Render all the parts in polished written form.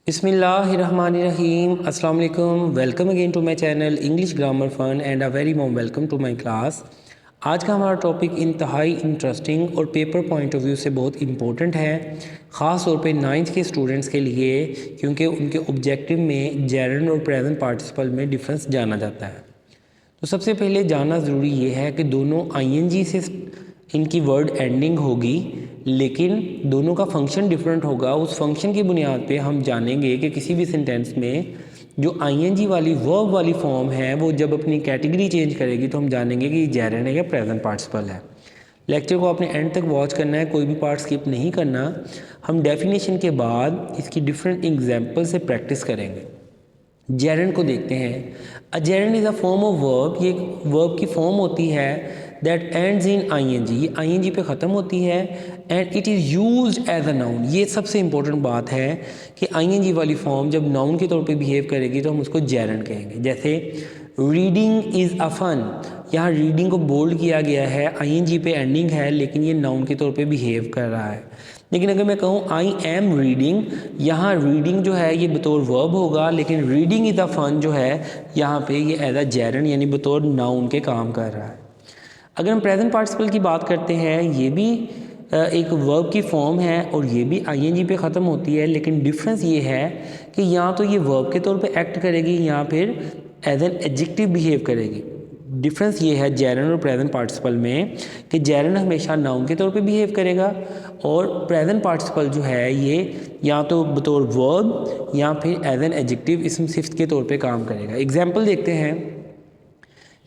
बिस्मिल्लाहिर्रहमानिर्रहीम अस्सलाम वालेकुम। Welcome again to my channel English grammar fun and a very warm welcome to my class. आज का हमारा टॉपिक इंतहाई इंटरेस्टिंग और पेपर पॉइंट ऑफ व्यू से बहुत इम्पोर्टेंट है, ख़ास तौर पे नाइन्थ के स्टूडेंट्स के लिए, क्योंकि उनके ऑब्जेक्टिव में जेरेंड और प्रेजेंट पार्टिसिपल में डिफरेंस जाना जाता है। तो सबसे पहले जानना ज़रूरी ये है कि दोनों आईएनजी से इनकी वर्ड एंडिंग होगी, लेकिन दोनों का फंक्शन डिफरेंट होगा। उस फंक्शन की बुनियाद पे हम जानेंगे कि किसी भी सेंटेंस में जो आईएनजी वाली वर्ब वाली फॉर्म है वो जब अपनी कैटेगरी चेंज करेगी तो हम जानेंगे कि जेरेंड है या प्रेजेंट पार्टिसिपल है। लेक्चर को आपने एंड तक वॉच करना है, कोई भी पार्ट स्किप नहीं करना। हम डेफिनेशन के बाद इसकी डिफरेंट एग्जाम्पल से प्रैक्टिस करेंगे। जेरेंड को देखते हैं। A gerund is a form of verb, ये वर्ब की फॉर्म होती है दैट एंड्स इन आईएनजी, ये आईएनजी पे ख़त्म होती है and it is used as a noun. ये सबसे इंपॉर्टेंट बात है कि आईएनजी वाली फॉर्म जब नाउन के तौर पे बिहेव करेगी तो हम उसको जेरेंड कहेंगे। जैसे रीडिंग इज़ अ फन, यहाँ रीडिंग को बोल्ड किया गया है, आईएनजी पे एंडिंग है, लेकिन ये नाउन के तौर पे बिहेव कर रहा है। लेकिन अगर मैं कहूँ आई एम रीडिंग, यहाँ रीडिंग जो है ये बतौर वर्ब होगा, लेकिन रीडिंग इज़ द फन जो है यहाँ पे ये एज अ जेरेंड यानी बतौर नाउन के काम कर रहा है। अगर हम प्रेजेंट पार्टिसिपल की बात करते हैं, ये भी एक वर्ब की फॉर्म है और ये भी आईएनजी पे ख़त्म होती है, लेकिन डिफरेंस ये है कि यहाँ तो ये वर्ब के तौर पे एक्ट करेगी, यहाँ फिर एज एन एडजेक्टिव बिहेव करेगी। डिफरेंस ये है जेरेंड और प्रेजेंट पार्टिसिपल में कि जेरेंड हमेशा नाउन के तौर पे बिहेव करेगा और प्रेजेंट पार्टिसिपल जो है ये या तो बतौर वर्ब या फिर एज एन एडजेक्टिव इसम सिफ्त के तौर पे काम करेगा। एग्जाम्पल देखते हैं।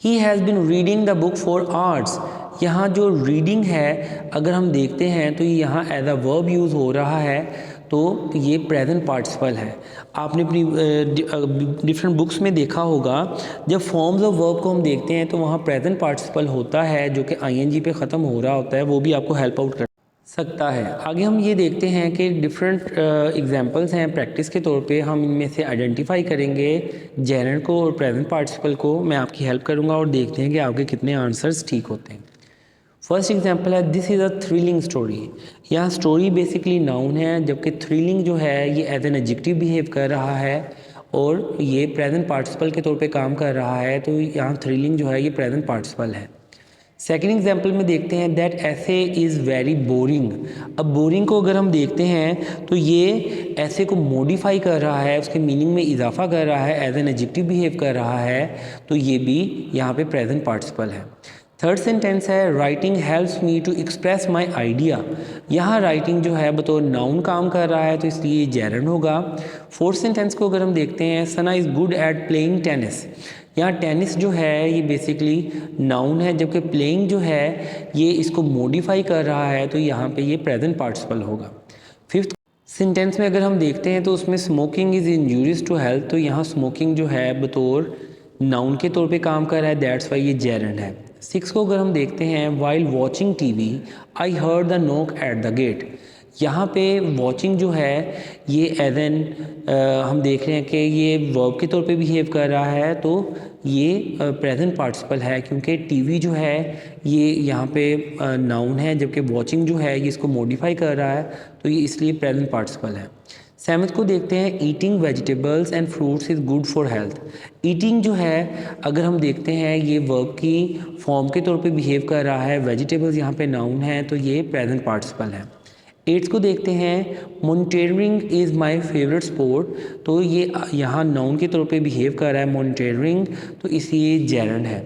He has been reading the book for hours, यहाँ जो रीडिंग है अगर हम देखते हैं तो यहाँ एज अ वर्ब यूज़ हो रहा है, तो ये प्रेजेंट पार्टिसिपल है। आपने अपनी डिफरेंट बुक्स में देखा होगा, जब फॉर्म्स ऑफ वर्ब को हम देखते हैं तो वहाँ प्रेजेंट पार्टिसिपल होता है जो कि आईएनजी पे ख़त्म हो रहा होता है, वो भी आपको हेल्प आउट कर सकता है। आगे हम ये देखते हैं कि डिफरेंट एग्जांपल्स हैं प्रैक्टिस के तौर पे, हम इनमें से आइडेंटिफाई करेंगे जेरेंड को और प्रेजेंट पार्टिसिपल को। मैं आपकी हेल्प करूंगा और देखते हैं कि आपके कितने आंसर्स ठीक होते हैं। फर्स्ट एग्जांपल है this is a thrilling story. यहाँ स्टोरी बेसिकली नाउन है, जबकि थ्रिलिंग जो है ये एज एन एडजेक्टिव बिहेव कर रहा है और ये प्रेजेंट पार्टिसिपल के तौर पे काम कर रहा है, तो यहाँ थ्रिलिंग जो है ये प्रेजेंट पार्टिसिपल है। सेकेंड एग्जाम्पल में देखते हैं दैट ऐसे इज़ वेरी बोरिंग। अब बोरिंग को अगर हम देखते हैं तो ये ऐसे को मॉडिफाई कर रहा है, उसके मीनिंग में इजाफा कर रहा है, एज एन एडजेक्टिव बिहेव कर रहा है, तो ये भी यहाँ पे प्रेजेंट पार्टिसिपल है। थर्ड सेंटेंस है writing helps me to express my idea. यहाँ राइटिंग जो है बतौर नाउन काम कर रहा है, तो इसलिए जेरेंड होगा। फोर्थ सेंटेंस को अगर हम देखते हैं Sana is good at playing tennis, यहाँ टेनिस जो है ये बेसिकली नाउन है, जबकि प्लेइंग जो है ये इसको मॉडिफाई कर रहा है, तो यहाँ पे ये प्रेजेंट पार्टिसिपल होगा। फिफ्थ सेंटेंस में अगर हम देखते हैं तो उसमें smoking is injurious to health, तो यहाँ स्मोकिंग जो है बतौर नाउन के तौर पे काम कर रहा है, दैट्स वाई ये जेरेंड है। सिक्स को अगर हम देखते हैं while watching TV I heard the knock at the gate, यहाँ पे वॉचिंग जो है ये एज एन हम देख रहे हैं कि ये वर्ब के तौर पे बिहेव कर रहा है, तो ये प्रेजेंट पार्टिसिपल है, क्योंकि टीवी जो है ये यहाँ पे नाउन है, जबकि वॉचिंग जो है ये इसको मॉडिफाई कर रहा है, तो ये इसलिए प्रेजेंट पार्टिसिपल है। सेवंथ को देखते हैं eating vegetables and fruits is good for health. Eating जो है अगर हम देखते हैं ये वर्ब की फॉर्म के तौर पे बिहेव कर रहा है, वेजिटेबल्स यहाँ पे नाउन है, तो ये प्रेजेंट पार्टिसिपल है। एट्थ को देखते हैं monitoring is my favourite sport, तो ये यहाँ नाउन के तौर पे बिहेव कर रहा है मॉनिटरिंग, तो इसलिए जेरेंड है।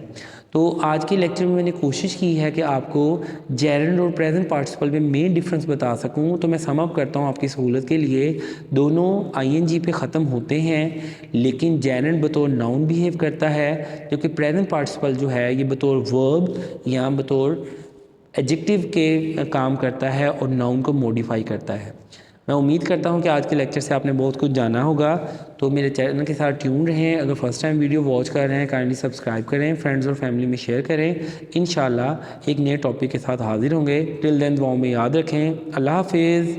तो आज के लेक्चर में मैंने कोशिश की है कि आपको जेरेंड और प्रेजेंट पार्टिसिपल में मेन डिफरेंस बता सकूं, तो मैं सम अप करता हूं आपकी सहूलत के लिए। दोनों आईएनजी पे ख़त्म होते हैं, लेकिन जेरेंड बतौर नाउन बिहेव करता है, जबकि प्रेजेंट पार्टिसिपल जो है ये बतौर वर्ब या बतौर एडजेक्टिव के काम करता है और नाउन को मॉडिफाई करता है। मैं उम्मीद करता हूं कि आज के लेक्चर से आपने बहुत कुछ जाना होगा, तो मेरे चैनल के साथ ट्यून रहें। अगर फर्स्ट टाइम वीडियो वॉच कर रहे हैं काइंडली सब्सक्राइब करें, फ्रेंड्स और फैमिली में शेयर करें। इंशाल्लाह एक नए टॉपिक के साथ हाजिर होंगे। टिल देन दुआओं में याद रखें। अल्लाह हाफिज़।